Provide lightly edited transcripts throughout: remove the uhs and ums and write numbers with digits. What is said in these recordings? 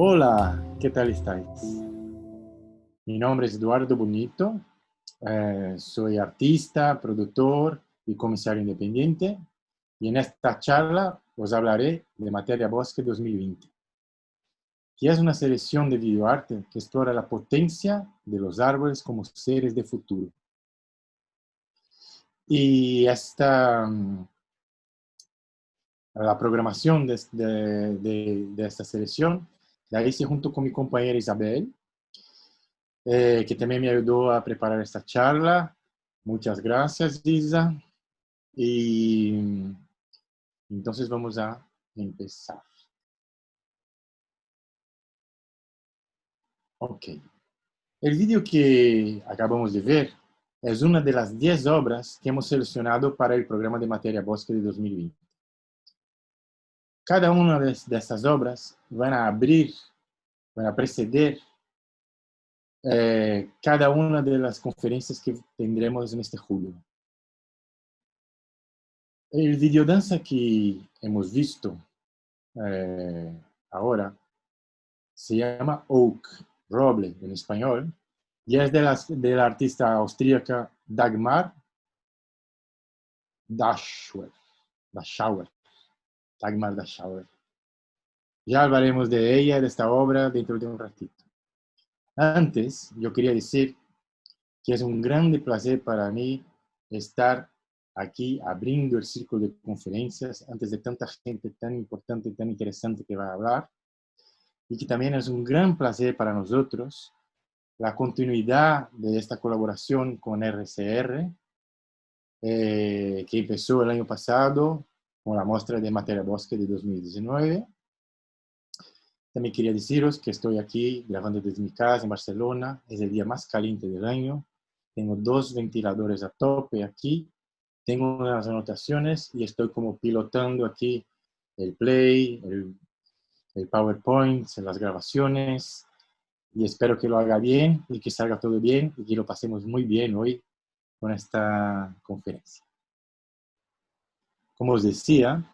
Hola, ¿qué tal estáis? Mi nombre es Eduardo Bonito, soy artista, productor y comisario independiente y en esta charla os hablaré de Materia Bosque 2020, que es una selección de videoarte que explora la potencia de los árboles como seres de futuro. Y la programación de esta selección la hice junto con mi compañera Isabel, que también me ayudó a preparar esta charla. Muchas gracias, Isa. Y entonces vamos a empezar. Ok. El vídeo que acabamos de ver es una de las 10 obras que hemos seleccionado para el programa de Materia Bosque de 2020. Cada una de estas obras van a abrir, van a preceder cada una de las conferencias que tendremos en este julio. El videodanza que hemos visto ahora se llama Oak, Roble en español, y es de la artista austríaca Dagmar Dachauer. Dachauer. Dagmar Dachauer. Ya hablaremos de ella, de esta obra, dentro de un ratito. Antes, yo quería decir que es un grande placer para mí estar aquí abriendo el círculo de conferencias antes de tanta gente tan importante y tan interesante que va a hablar, y que también es un gran placer para nosotros la continuidad de esta colaboración con RCR, que empezó el año pasado con la muestra de Materia Bosque de 2019. También quería deciros que estoy aquí grabando desde mi casa en Barcelona. Es el día más caliente del año. Tengo 2 ventiladores a tope aquí. Tengo unas anotaciones y estoy como pilotando aquí el Play, el PowerPoint, las grabaciones. Y espero que lo haga bien y que salga todo bien y que lo pasemos muy bien hoy con esta conferencia. Como os decía,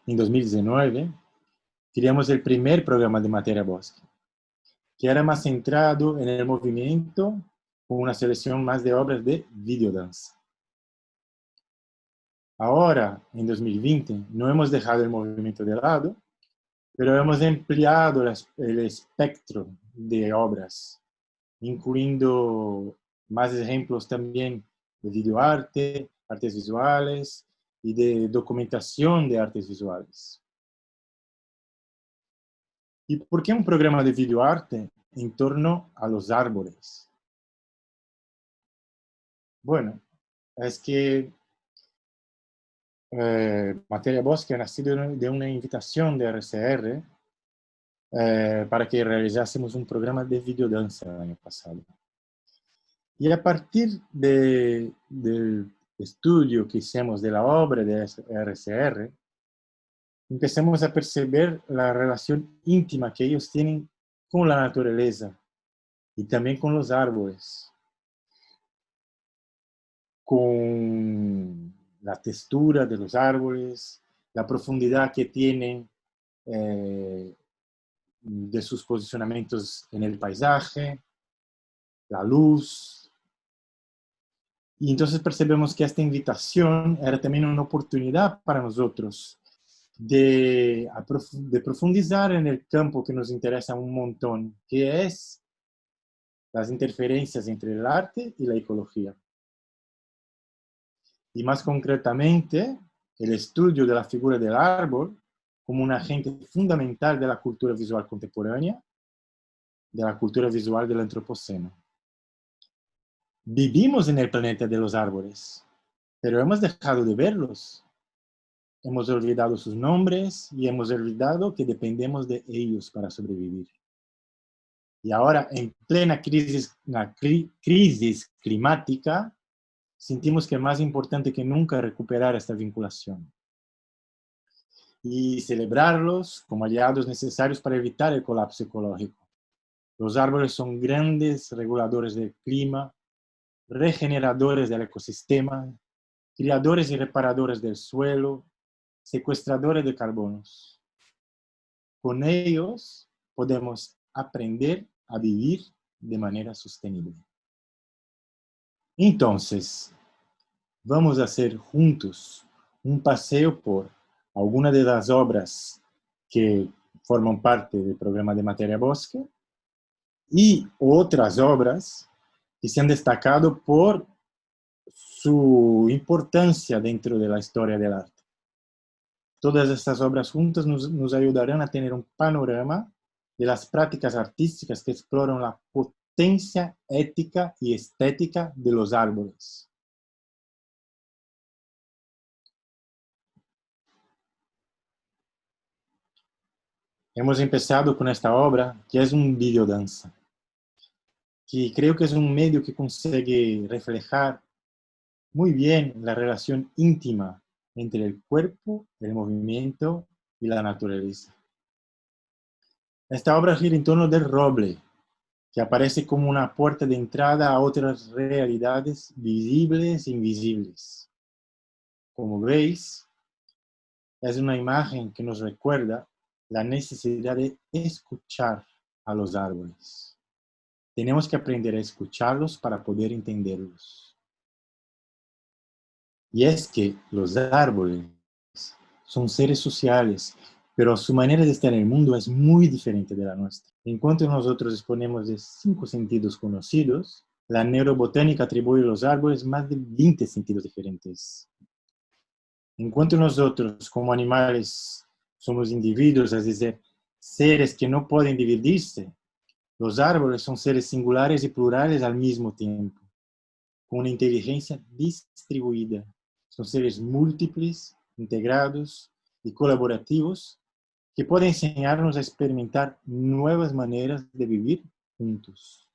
en 2019 creamos el primer programa de Materia Bosque, que era más centrado en el movimiento con una selección más de obras de videodanza. Ahora, en 2020, no hemos dejado el movimiento de lado, pero hemos ampliado el espectro de obras, incluyendo más ejemplos también de videoarte, artes visuales y de documentación de artes visuales. ¿Y por qué un programa de videoarte en torno a los árboles? Bueno, es que Materia Bosque ha nacido de una invitación de RCR para que realizásemos un programa de videodanza el año pasado. Y a partir del estudio que hicimos de la obra de RCR, empezamos a perceber la relación íntima que ellos tienen con la naturaleza y también con los árboles, con la textura de los árboles, la profundidad que tienen de sus posicionamientos en el paisaje, la luz. Y entonces percebemos que esta invitación era también una oportunidad para nosotros de profundizar en el campo que nos interesa un montón, que es las interferencias entre el arte y la ecología. Y más concretamente, el estudio de la figura del árbol como un agente fundamental de la cultura visual contemporánea, de la cultura visual del antropoceno. Vivimos en el planeta de los árboles, pero hemos dejado de verlos. Hemos olvidado sus nombres y hemos olvidado que dependemos de ellos para sobrevivir. Y ahora, en plena crisis climática, sentimos que es más importante que nunca recuperar esta vinculación y celebrarlos como aliados necesarios para evitar el colapso ecológico. Los árboles son grandes reguladores del clima, regeneradores del ecosistema, criadores y reparadores del suelo, secuestradores de carbonos. Con ellos podemos aprender a vivir de manera sostenible. Entonces, vamos a hacer juntos un paseo por algunas de las obras que forman parte del programa de Materia Bosque y otras obras que se han destacado por su importancia dentro de la historia del arte. Todas estas obras juntas nos ayudarán a tener un panorama de las prácticas artísticas que exploran la potencia ética y estética de los árboles. Hemos empezado con esta obra, que es un videodanza, que creo que es un medio que consigue reflejar muy bien la relación íntima entre el cuerpo, el movimiento y la naturaleza. Esta obra gira en torno del roble, que aparece como una puerta de entrada a otras realidades visibles e invisibles. Como veis, es una imagen que nos recuerda la necesidad de escuchar a los árboles. Tenemos que aprender a escucharlos para poder entenderlos. Y es que los árboles son seres sociales, pero su manera de estar en el mundo es muy diferente de la nuestra. En cuanto nosotros disponemos de 5 sentidos conocidos, la neurobotánica atribuye a los árboles más de 20 sentidos diferentes. En cuanto nosotros, como animales, somos individuos, es decir, seres que no pueden dividirse, los árboles son seres singulares y plurales al mismo tiempo, con una inteligencia distribuida. Son seres múltiples, integrados y colaborativos que pueden enseñarnos a experimentar nuevas maneras de vivir juntos.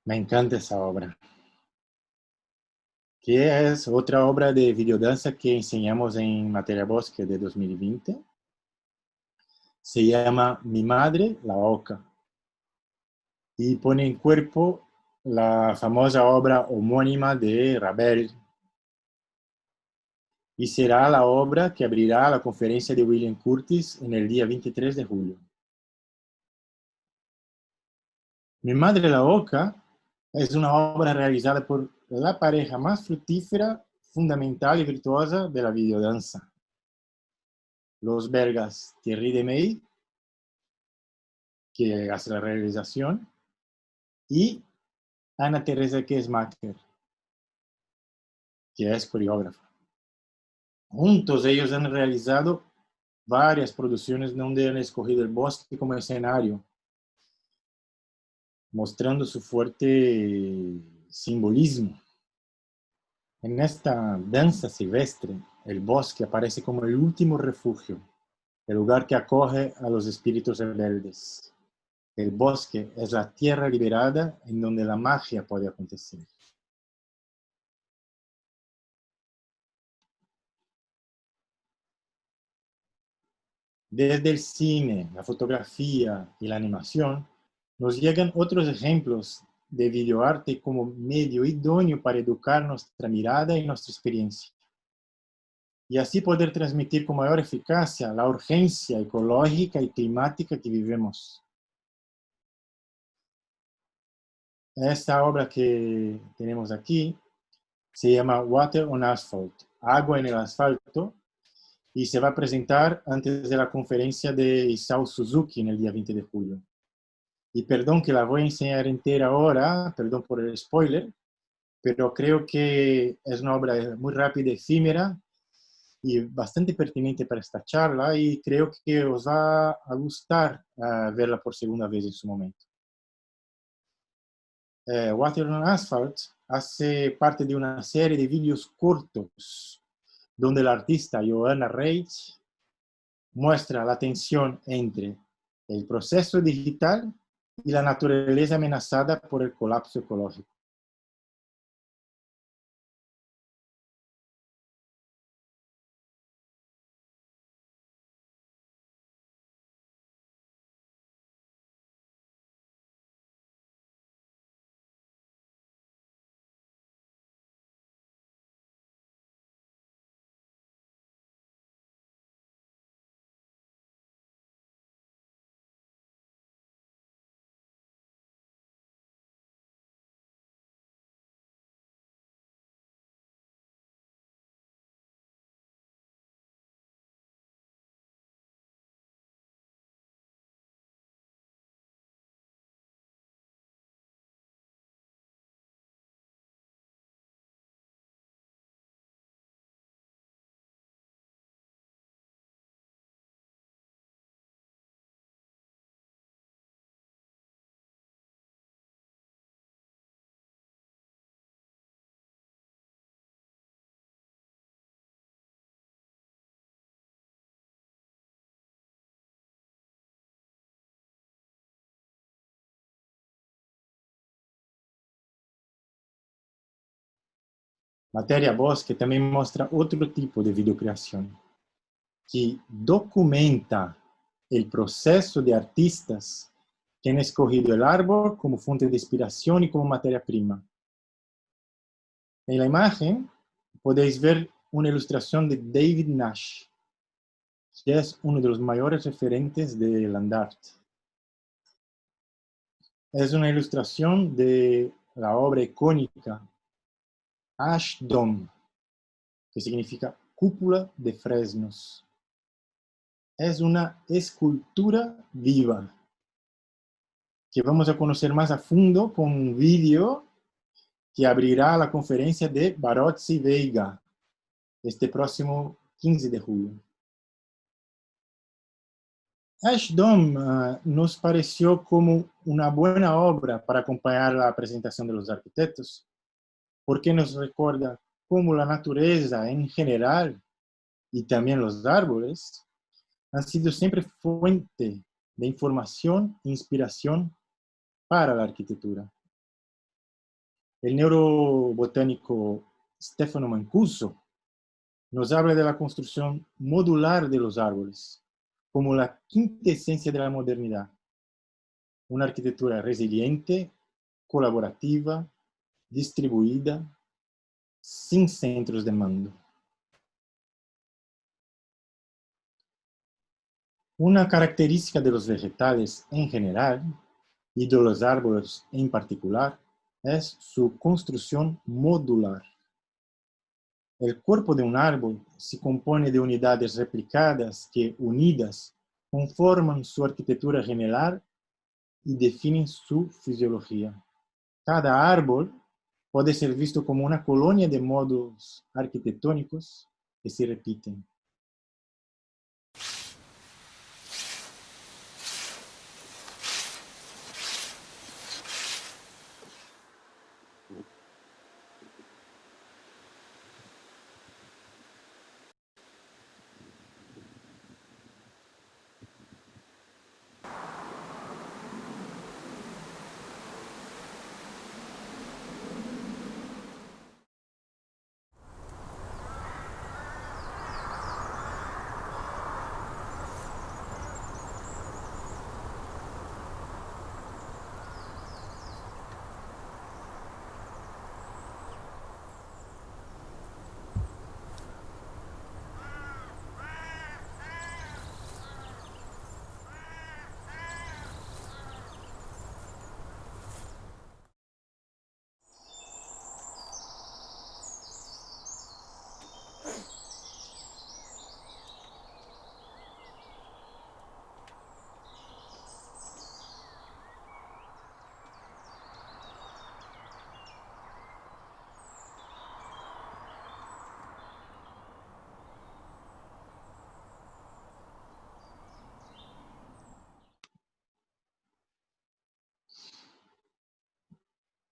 Me encanta esa obra, que es otra obra de videodanza que enseñamos en Materia Bosque de 2020. Se llama Mi Madre, la Oca, y pone en cuerpo la famosa obra homónima de Ravel, y será la obra que abrirá la conferencia de William Curtis en el día 23 de julio. Mi Madre, la Oca es una obra realizada por la pareja más fructífera, fundamental y virtuosa de la videodanza. Los belgas Thierry Demey, que hace la realización, y Ana Teresa Kesmacher, que es coreógrafa. Juntos ellos han realizado varias producciones donde han escogido el bosque como escenario, mostrando su fuerte simbolismo. En esta danza silvestre, el bosque aparece como el último refugio, el lugar que acoge a los espíritus rebeldes. El bosque es la tierra liberada en donde la magia puede acontecer. Desde el cine, la fotografía y la animación, nos llegan otros ejemplos de videoarte como medio idóneo para educar nuestra mirada y nuestra experiencia, y así poder transmitir con mayor eficacia la urgencia ecológica y climática que vivimos. Esta obra que tenemos aquí se llama Water on Asphalt, agua en el asfalto, y se va a presentar antes de la conferencia de Isao Suzuki en el día 20 de julio. Y perdón que la voy a enseñar entera ahora, perdón por el spoiler, pero creo que es una obra muy rápida, efímera y bastante pertinente para esta charla, y creo que os va a gustar verla por segunda vez en su momento. Water on Asphalt hace parte de una serie de vídeos cortos donde la artista Joanna Reich muestra la tensión entre el proceso digital y la naturaleza amenazada por el colapso ecológico. Materia Bosque también muestra otro tipo de videocreación, que documenta el proceso de artistas que han escogido el árbol como fuente de inspiración y como materia prima. En la imagen podéis ver una ilustración de David Nash, que es uno de los mayores referentes del land art. Es una ilustración de la obra icónica Ash Dome, que significa cúpula de fresnos. Es una escultura viva que vamos a conocer más a fondo con un vídeo que abrirá la conferencia de Barozzi Veiga este próximo 15 de julio. Ash Dome nos pareció como una buena obra para acompañar la presentación de los arquitectos, porque nos recuerda cómo la naturaleza en general y también los árboles han sido siempre fuente de información e inspiración para la arquitectura. El neurobotánico Stefano Mancuso nos habla de la construcción modular de los árboles como la quintesencia de la modernidad. Una arquitectura resiliente, colaborativa, distribuida, sin centros de mando. Una característica de los vegetales en general y de los árboles en particular es su construcción modular. El cuerpo de un árbol se compone de unidades replicadas que, unidas, conforman su arquitectura general y definen su fisiología. Cada árbol puede ser visto como una colonia de módulos arquitectónicos que se repiten.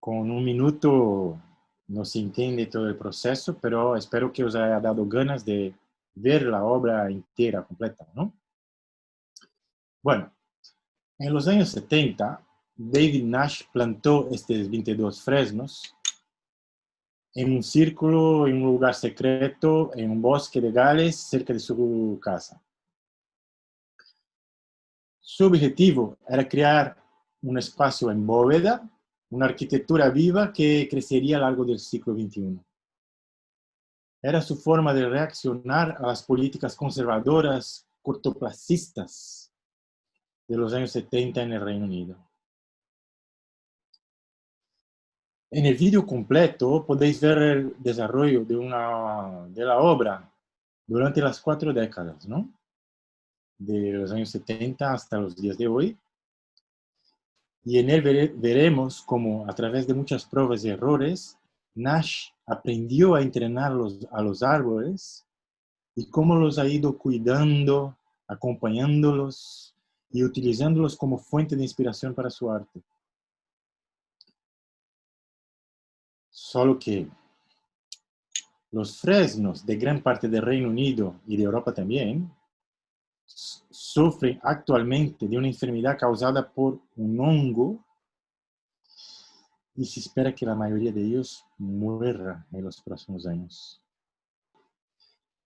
con un minuto no se entiende todo el proceso, pero espero que os haya dado ganas de ver la obra entera, completa, ¿no? Bueno, en los años 70, David Nash plantó estos 22 fresnos en un círculo, en un lugar secreto, en un bosque de Gales, cerca de su casa. Su objetivo era crear un espacio en bóveda, una arquitectura viva que crecería a lo largo del siglo XXI. Era su forma de reaccionar a las políticas conservadoras cortoplacistas de los años 70 en el Reino Unido. En el vídeo completo podéis ver el desarrollo de la obra durante las 4 décadas, ¿no? De los años 70 hasta los días de hoy. Y en él veremos cómo, a través de muchas pruebas y errores, Nash aprendió a entrenar a los árboles y cómo los ha ido cuidando, acompañándolos y utilizándolos como fuente de inspiración para su arte. Solo que los fresnos de gran parte del Reino Unido y de Europa también sufren actualmente de una enfermedad causada por un hongo y se espera que la mayoría de ellos muera en los próximos años.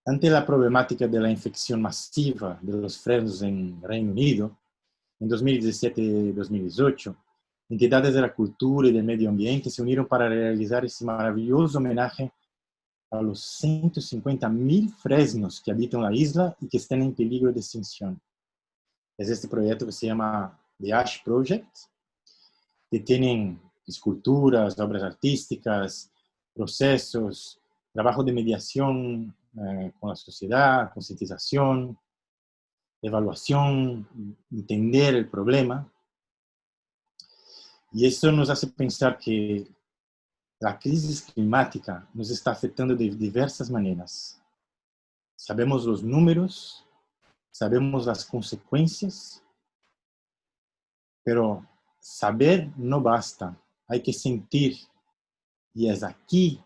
Ante la problemática de la infección masiva de los fresnos en Reino Unido, en 2017 y 2018, entidades de la cultura y del medio ambiente se unieron para realizar ese maravilloso homenaje a los 150.000 fresnos que habitan la isla y que están en peligro de extinción. Es este proyecto que se llama The Ash Project, que tienen esculturas, obras artísticas, procesos, trabajo de mediación con la sociedad, concientización, evaluación, entender el problema. Y eso nos hace pensar que la crisis climática nos está afectando de diversas maneras. Sabemos los números, sabemos las consecuencias, pero saber no basta, hay que sentir. Y es aquí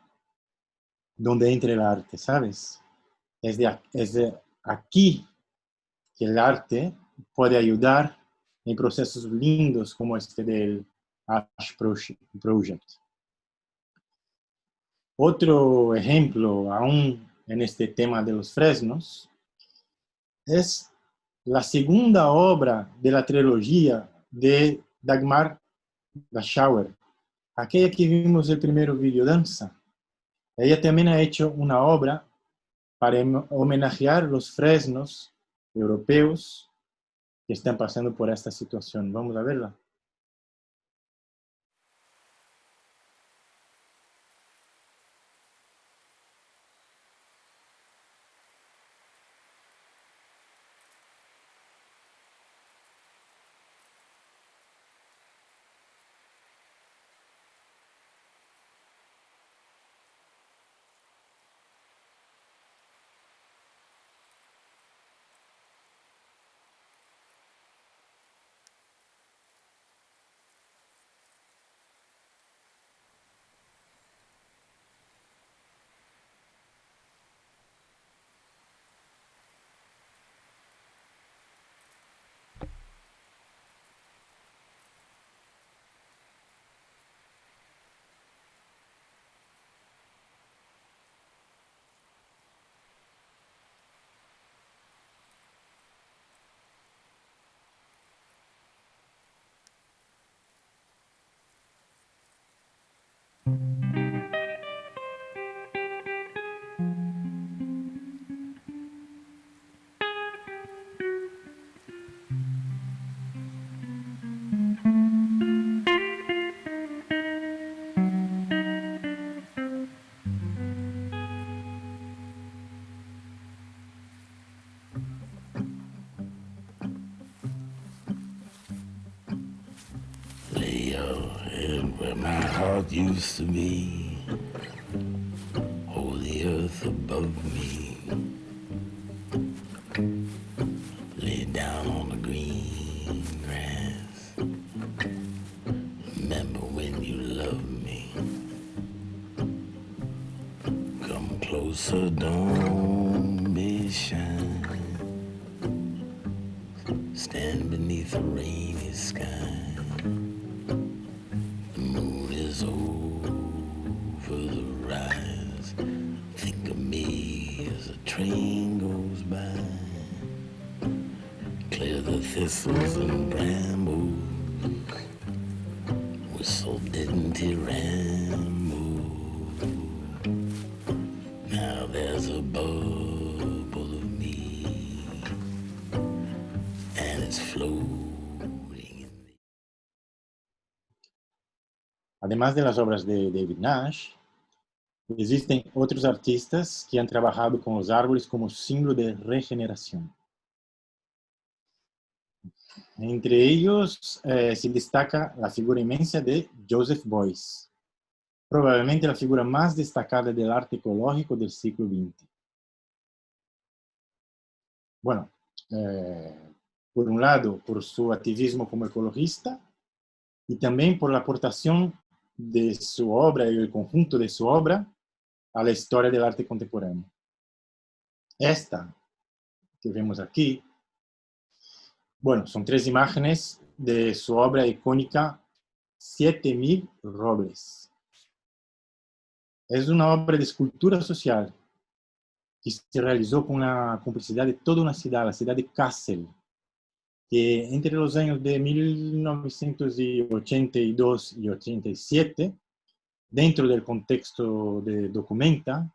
donde entra el arte, ¿sabes? Es de aquí que el arte puede ayudar en procesos lindos como este del Ash Project. Otro ejemplo, aún en este tema de los fresnos, es la segunda obra de la trilogía de Dagmar Dachauer, aquella que vimos el primero videodanza. Ella también ha hecho una obra para homenajear los fresnos europeos que están pasando por esta situación. Vamos a verla. Lay your head where my heart used to be. Hold the earth above me. Lay down on the green grass. Remember when you loved me. So don't be shy. Stand beneath a rainy sky. The moon is over the rise. Think of me as a train goes by. Clear the thistles and brambles. Whistle didn't ramble. Now there's a bubble of me, and it's floating in the... Además de las obras de David Nash, existen otros artistas que han trabajado con los árboles como símbolo de regeneración. Entre ellos se destaca la figura inmensa de Joseph Beuys, probablemente la figura más destacada del arte ecológico del siglo XX. Bueno, por un lado, por su activismo como ecologista y también por la aportación de su obra y el conjunto de su obra a la historia del arte contemporáneo. Esta que vemos aquí, bueno, son 3 imágenes de su obra icónica 7000 robles. Es una obra de escultura social que se realizó con la complicidad de toda una ciudad, la ciudad de Kassel, que entre los años de 1982 y 87, dentro del contexto de Documenta,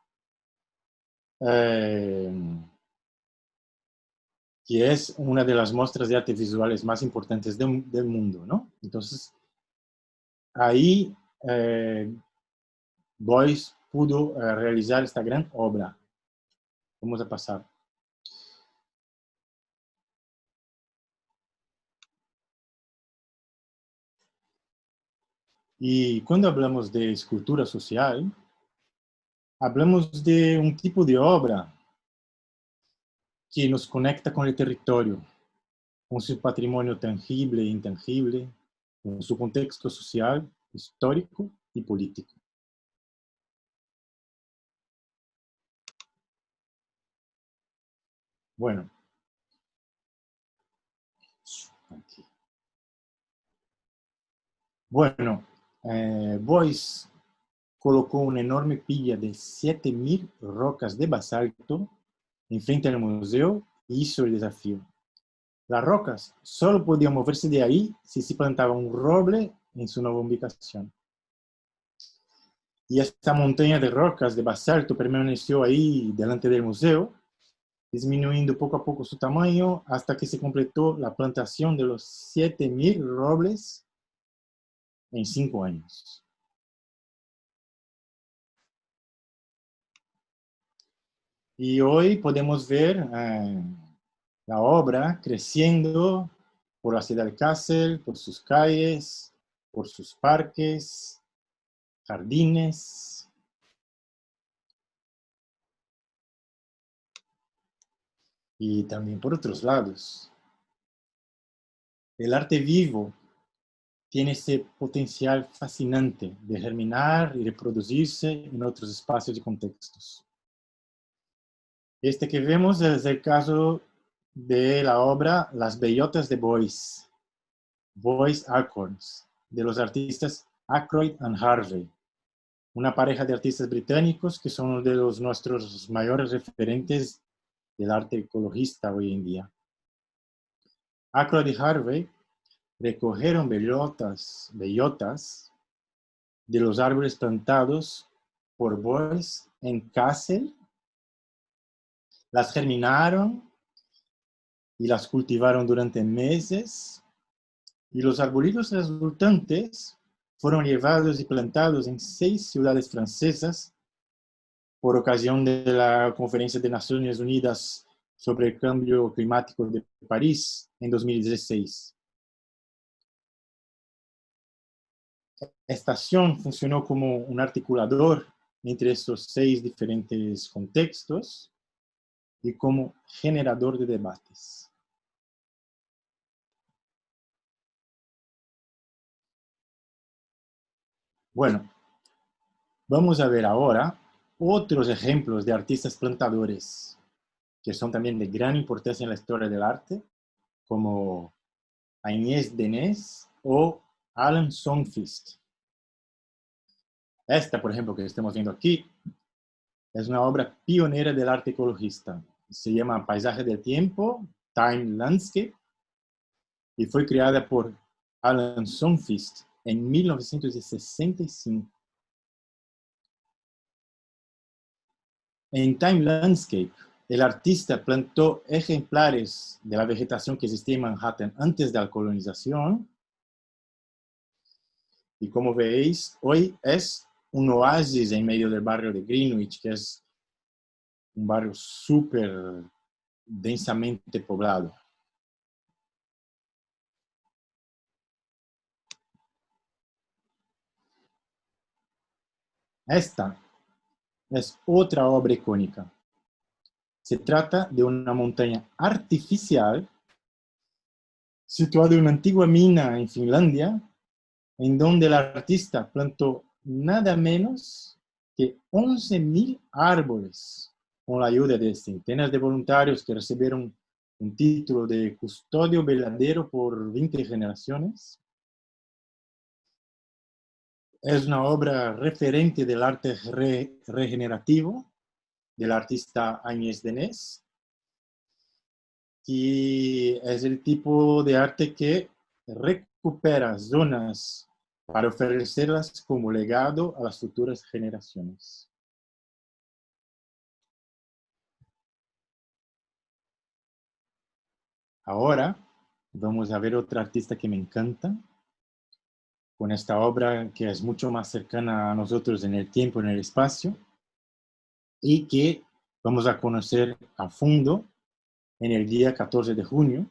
que es una de las muestras de arte visuales más importantes del mundo, ¿no? Entonces, ahí Beuys pudo realizar esta gran obra. Vamos a pasar. Y cuando hablamos de escultura social, hablamos de un tipo de obra que nos conecta con el territorio, con su patrimonio tangible e intangible, con su contexto social, histórico y político. Bueno, aquí. Bueno, Beuys colocó una enorme pila de 7000 rocas de basalto enfrente al museo y hizo el desafío. Las rocas solo podían moverse de ahí si se plantaba un roble en su nueva ubicación. Y esta montaña de rocas de basalto permaneció ahí delante del museo, disminuyendo poco a poco su tamaño hasta que se completó la plantación de los 7000 robles en 5 años. Y hoy podemos ver la obra creciendo por la ciudad de Kassel, por sus calles, por sus parques, jardines. Y también por otros lados. El arte vivo tiene ese potencial fascinante de germinar y reproducirse en otros espacios y contextos. Este que vemos es el caso de la obra Las Bellotas de Beuys, Beuys Acorns, de los artistas Ackroyd and Harvey, una pareja de artistas británicos que son uno de nuestros mayores referentes del arte ecologista hoy en día. Ackroyd y Harvey recogieron bellotas de los árboles plantados por Beuys en Kassel, las germinaron y las cultivaron durante meses, y los arbolitos resultantes fueron llevados y plantados en 6 ciudades francesas por ocasión de la Conferencia de Naciones Unidas sobre el Cambio Climático de París en 2016. Esta acción funcionó como un articulador entre estos 6 diferentes contextos y como generador de debates. Bueno, vamos a ver ahora otros ejemplos de artistas plantadores que son también de gran importancia en la historia del arte, como Agnès Denis o Alan Songfist. Esta, por ejemplo, que estamos viendo aquí, es una obra pionera del arte ecologista. Se llama Paisaje del Tiempo, Time Landscape, y fue creada por Alan Songfist en 1965. En Time Landscape, el artista plantó ejemplares de la vegetación que existía en Manhattan antes de la colonización. Y como veis, hoy es un oasis en medio del barrio de Greenwich, que es un barrio súper densamente poblado. Esta es otra obra icónica. Se trata de una montaña artificial situada en una antigua mina en Finlandia, en donde el artista plantó nada menos que 11.000 árboles con la ayuda de centenas de voluntarios que recibieron un título de custodio verdadero por 20 generaciones. Es una obra referente del arte regenerativo del artista Agnès Denis, y es el tipo de arte que recupera zonas para ofrecerlas como legado a las futuras generaciones. Ahora vamos a ver otra artista que me encanta, con esta obra que es mucho más cercana a nosotros en el tiempo, en el espacio, y que vamos a conocer a fondo en el día 14 de junio,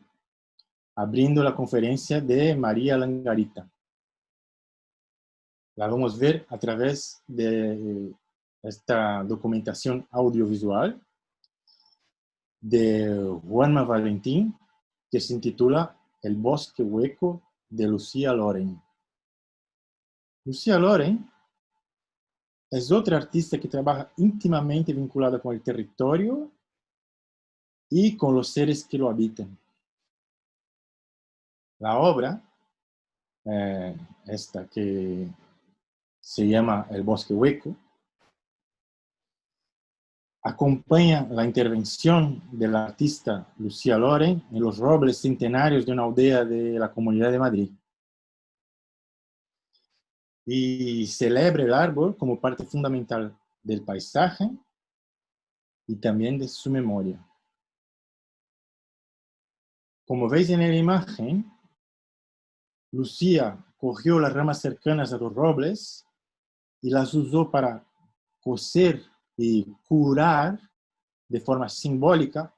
abriendo la conferencia de María Langarita. La vamos a ver a través de esta documentación audiovisual de Juanma Valentín, que se intitula El bosque hueco de Lucía Loren. Lucía Loren es otra artista que trabaja íntimamente vinculada con el territorio y con los seres que lo habitan. La obra, esta que se llama El bosque hueco, acompaña la intervención del artista Lucía Loren en los robles centenarios de una aldea de la Comunidad de Madrid. Y celebra el árbol como parte fundamental del paisaje y también de su memoria. Como veis en la imagen, Lucía cogió las ramas cercanas a los robles y las usó para coser y curar de forma simbólica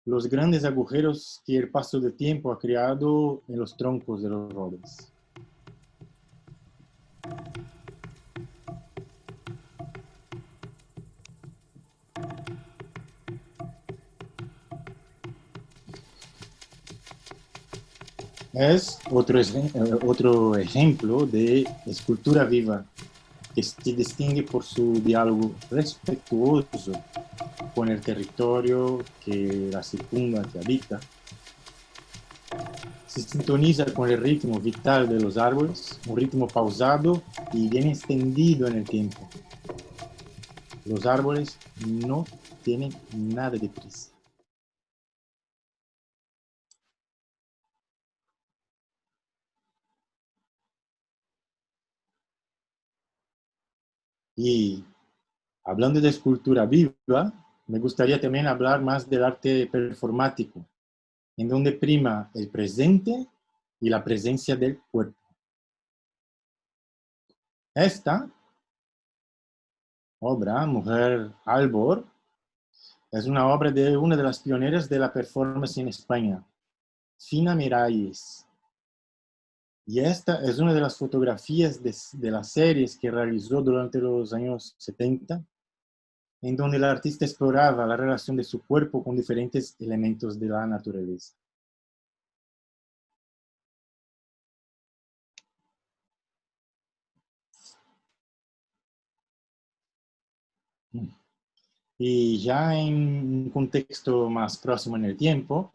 los grandes agujeros que el paso del tiempo ha creado en los troncos de los robles. Es otro ejemplo de escultura viva que se distingue por su diálogo respetuoso con el territorio que la circunda, que habita. Se sintoniza con el ritmo vital de los árboles, un ritmo pausado y bien extendido en el tiempo. Los árboles no tienen nada de prisa. Y hablando de escultura viva, me gustaría también hablar más del arte performático, en donde prima el presente y la presencia del cuerpo. Esta obra, Mujer Albor, es una obra de una de las pioneras de la performance en España, Fina Miralles. Y esta es una de las fotografías de las series que realizó durante los años 70, en donde el artista exploraba la relación de su cuerpo con diferentes elementos de la naturaleza. Y ya en un contexto más próximo en el tiempo,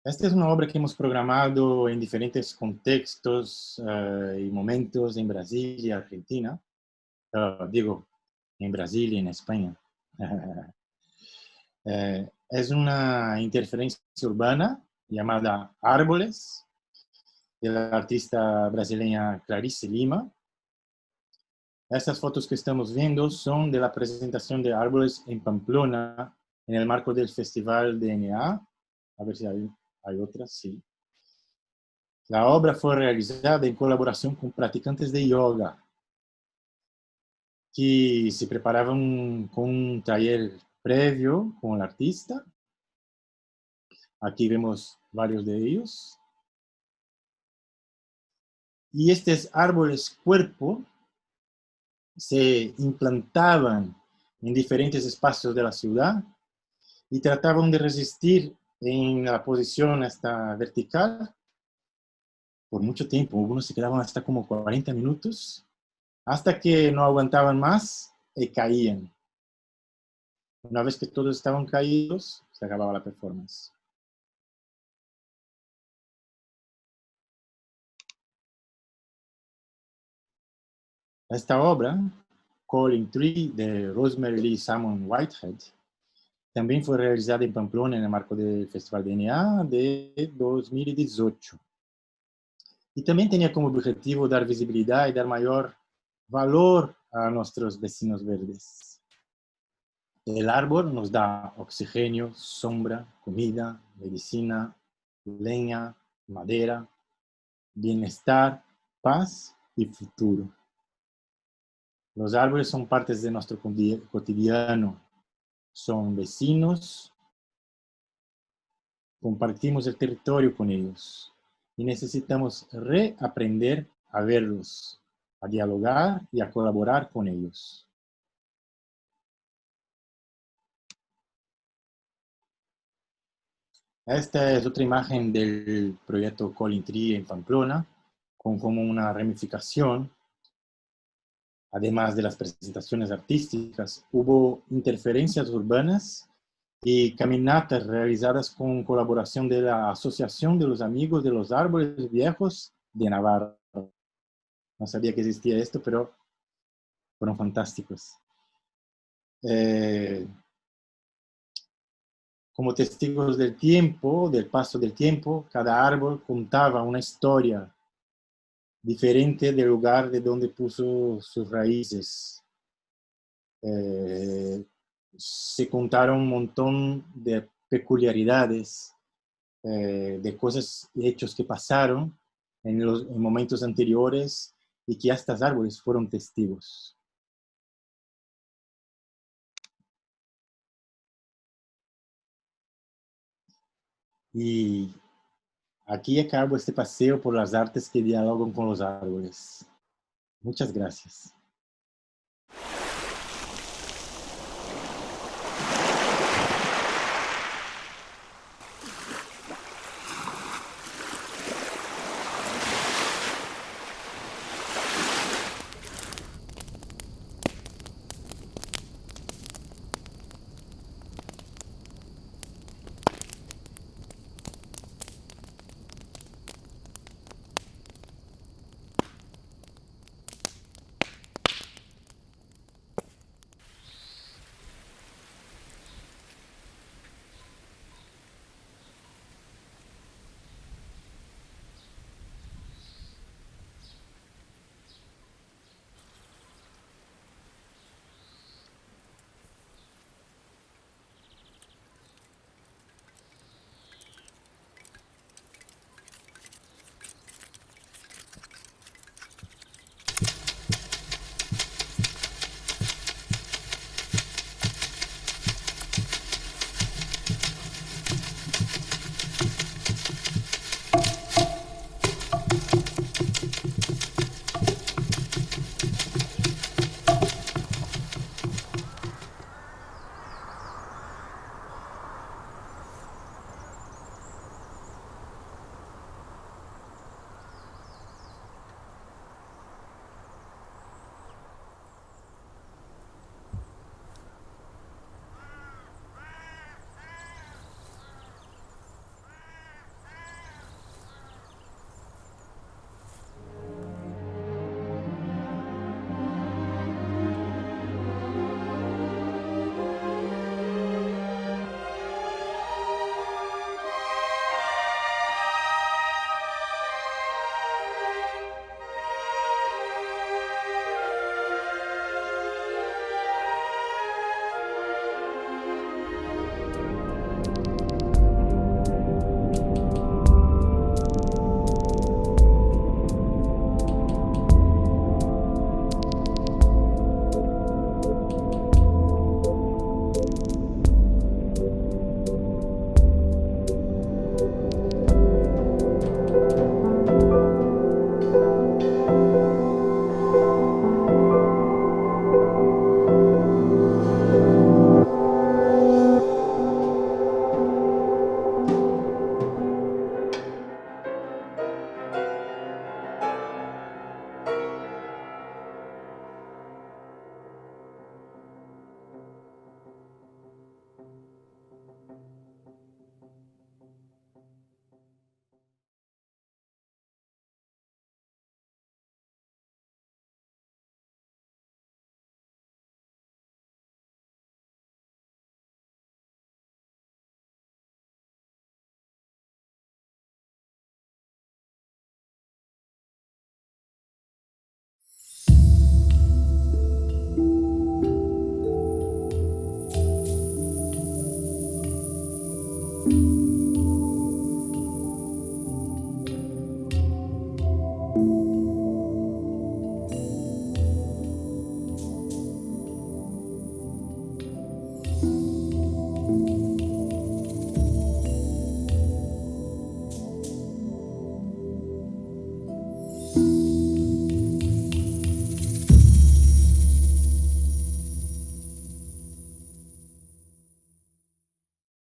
esta es una obra que hemos programado en diferentes contextos y momentos en Brasil y Argentina. Digo, en Brasil y en España. Es una interferencia urbana llamada Árboles, de la artista brasileña Clarice Lima. Estas fotos que estamos viendo son de la presentación de Árboles en Pamplona, en el marco del Festival DNA. A ver si hay otras, sí. La obra fue realizada en colaboración con practicantes de yoga, que se preparaban con un taller previo con el artista. Aquí vemos varios de ellos. Y estos árboles cuerpo se implantaban en diferentes espacios de la ciudad y trataban de resistir en la posición hasta vertical por mucho tiempo. Algunos se quedaban hasta como 40 minutos, hasta que no aguantaban más y caían. Una vez que todos estaban caídos, se acababa la performance. Esta obra, Calling Tree, de Rosemary Lee Salmon Whitehead, también fue realizada en Pamplona en el marco del Festival DNA de 2018. Y también tenía como objetivo dar visibilidad y dar mayor valor a nuestros vecinos verdes. El árbol nos da oxígeno, sombra, comida, medicina, leña, madera, bienestar, paz y futuro. Los árboles son partes de nuestro cotidiano, son vecinos, compartimos el territorio con ellos y necesitamos reaprender a verlos, a dialogar y a colaborar con ellos. Esta es otra imagen del proyecto Calling Tree en Pamplona, con como una ramificación. Además de las presentaciones artísticas, hubo interferencias urbanas y caminatas realizadas con colaboración de la Asociación de los Amigos de los Árboles Viejos de Navarra. No sabía que existía esto, pero fueron fantásticos. Como testigos del tiempo, del paso del tiempo, cada árbol contaba una historia diferente del lugar de donde puso sus raíces. Se contaron un montón de peculiaridades, de cosas y hechos que pasaron en momentos anteriores y que estos árboles fueron testigos. Y aquí acabo este paseo por las artes que dialogan con los árboles. Muchas gracias.